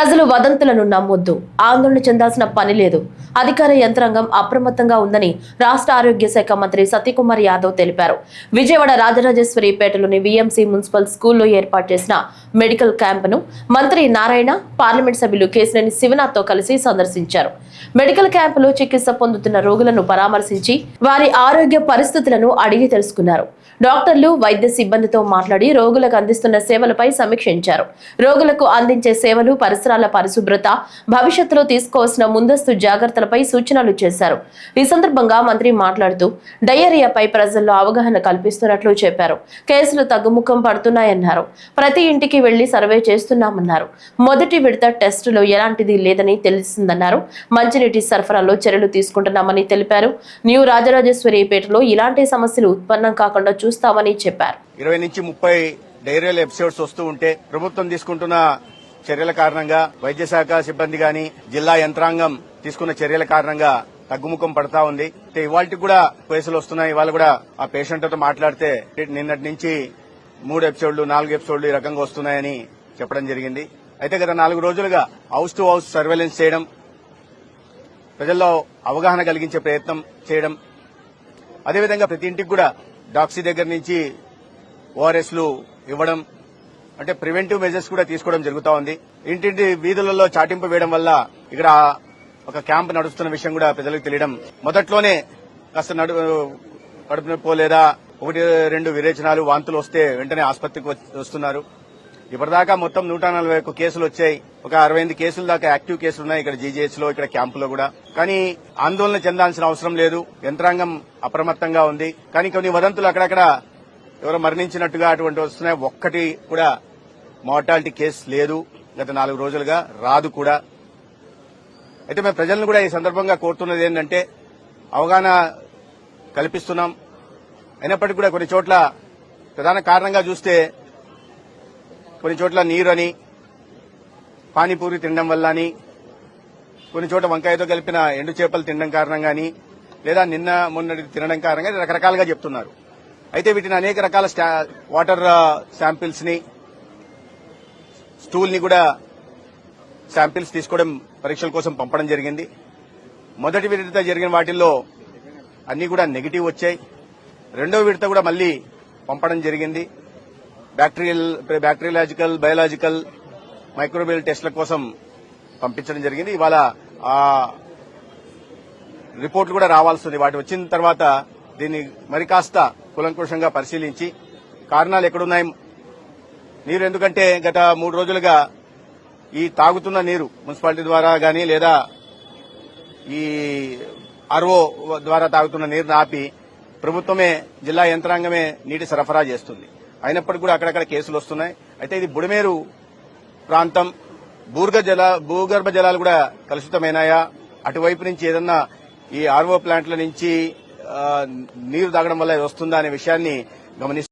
ప్రజలు వదంతులను నమ్మొద్దు, ఆందోళన చెందాల్సిన పని లేదు. అధికార యంత్రాంగం అప్రమత్తంగా ఉందని రాష్ట్ర ఆరోగ్య శాఖ మంత్రి సత్యకుమార్ యాదవ్ తెలిపారు. విజయవాడ రాజరాజేశ్వరిపేటలోని విఎంసీ మున్సిపల్ స్కూల్లో ఏర్పాటు చేసిన మెడికల్ క్యాంపును మంత్రి నారాయణ, పార్లమెంట్ సభ్యులు కేశినేని శివనాథ్తో కలిసి సందర్శించారు. మెడికల్ క్యాంపులో చికిత్స పొందుతున్న రోగులను పరామర్శించి వారి ఆరోగ్య పరిస్థితులను అడిగి తెలుసుకున్నారు. డాక్టర్లు, వైద్య సిబ్బందితో మాట్లాడి రోగులకు అందిస్తున్న సేవలపై సమీక్షించారు. రోగులకు అందించే సేవలు, పరిసరాల పరిశుభ్రత, భవిష్యత్తులో తీసుకోవాల్సిన ముందస్తు జాగ్రత్తలపై సూచనలు చేశారు. ఈ సందర్భంగా మంత్రి మాట్లాడుతూ డయేరియాపై ప్రజల్లో అవగాహన కల్పిస్తున్నట్లు చెప్పారు. కేసులు తగ్గుముఖం పడుతున్నాయన్నారు. ప్రతి ఇంటికి వెళ్లి సర్వే చేస్తున్నామన్నారు. మొదటి విడత టెస్టులో ఎలాంటిది లేదని తెలిసిందన్నారు. మంచినీటి సరఫరాలో చర్యలు తీసుకుంటున్నామని తెలిపారు. న్యూ రాజరాజేశ్వరిపేటలో ఇలాంటి సమస్యలు ఉత్పన్నం కాకుండా చూస్తామని చెప్పారు. 20 నుంచి 30 డైరియల్ ఎపిసోడ్స్ వస్తూ ఉంటే ప్రభుత్వం తీసుకుంటున్న చర్యల కారణంగా, వైద్య శాఖ సిబ్బంది గాని, జిల్లా యంత్రాంగం తీసుకున్న చర్యల కారణంగా తగ్గుముఖం పడతా ఉంది. ఇవాళకి కూడా కేసులు వస్తున్నాయి. ఇవాళ కూడా ఆ పేషెంట్ తో మాట్లాడితే నిన్నటి నుంచి 3 ఎపిసోడ్లు, 4 ఎపిసోడ్లు ఈ రకంగా వస్తున్నాయని చెప్పడం జరిగింది. అయితే గత 4 రోజులుగా హౌస్ టు హౌస్ సర్వేలెన్స్ చేయడం, ప్రజల్లో అవగాహన కలిగించే ప్రయత్నం చేయడం, అదేవిధంగా ప్రతి ఇంటికి కూడా డాక్సీ దగ్గర నుంచి ఓఆర్ఎస్లు ఇవ్వడం, అంటే ప్రివెంటివ్ మెజర్స్ కూడా తీసుకోవడం జరుగుతూ ఉంది. ఇంటింటి వీధులలో చాటింపు వేయడం వల్ల ఇక్కడ ఒక క్యాంప్ నడుస్తున్న విషయం కూడా ప్రజలకు తెలియడం. మొదట్లోనే కాస్త కడుపు నొప్పి లేదా 1-2 విరేచనాలు, వాంతులు వస్తే వెంటనే ఆసుపత్రికి వస్తున్నారు. ఇప్పటిదాకా మొత్తం 141 కేసులు వచ్చాయి. ఒక 68 కేసుల దాకా యాక్టివ్ కేసులు ఉన్నాయి ఇక్కడ జీజీహెచ్ లో, ఇక్కడ క్యాంపులో కూడా. కానీ ఆందోళన చెందాల్సిన అవసరం లేదు. యంత్రాంగం అప్రమత్తంగా ఉంది. కానీ కొన్ని వదంతులు అక్కడక్కడ ఎవరో మరణించినట్టుగా అటువంటి వస్తున్నాయి. ఒక్కటి కూడా మార్టాలిటీ కేసు లేదు గత 4 రోజులుగా, రాదు కూడా. అయితే మేము ప్రజలను కూడా ఈ సందర్భంగా కోరుతున్నది ఏంటంటే అవగాహన కల్పిస్తున్నాం. అయినప్పటికీ కూడా కొన్ని చోట్ల ప్రధాన కారణంగా చూస్తే కొన్ని చోట్ల నీరు అని, పానీపూరి తినడం వల్ల అని, కొన్ని చోట్ల వంకాయతో కలిపిన ఎండు చేపలు తినడం కారణంగా అని, లేదా నిన్న మొన్నటి తినడం కారణంగా రకరకాలుగా చెప్తున్నారు. అయితే వీటిని అనేక రకాల వాటర్ శాంపిల్స్ ని, స్టూల్ ని కూడా శాంపిల్స్ తీసుకోవడం, పరీక్షల కోసం పంపడం జరిగింది. మొదటి విడత జరిగిన వాటిల్లో అన్ని కూడా నెగిటివ్ వచ్చాయి. రెండో విడత కూడా మళ్లీ పంపడం జరిగింది. బ్యాక్టీరియాలజికల్, బయోలాజికల్, మైక్రోబియల్ టెస్టుల కోసం పంపించడం జరిగింది. ఇవాళ ఆ రిపోర్టులు కూడా రావాల్సింది. వాటి వచ్చిన తర్వాత దీన్ని మరి కాస్త కూలంకుషంగా పరిశీలించి కారణాలు ఎక్కడున్నాయి, నీరు ఎందుకంటే గత 3 రోజులుగా ఈ తాగుతున్న నీరు మున్సిపాలిటీ ద్వారా గాని లేదా ఈ ఆర్ఓ ద్వారా తాగుతున్న నీరును ఆపి ప్రభుత్వమే, జిల్లా యంత్రాంగమే నీటి సరఫరా చేస్తుంది. అయినప్పటికీ కూడా అక్కడక్కడ కేసులు వస్తున్నాయి. అయితే ఇది బుడమేరు ప్రాంతం, భూగర్భ జలాలు కూడా కలుషితమైనాయా, అటువైపు నుంచి ఏదన్నా ఈ ఆర్ఓ ప్లాంట్ల నుంచి నీరు తాగడం వల్ల వస్తుందా అనే విషయాన్ని గమనిస్తారు.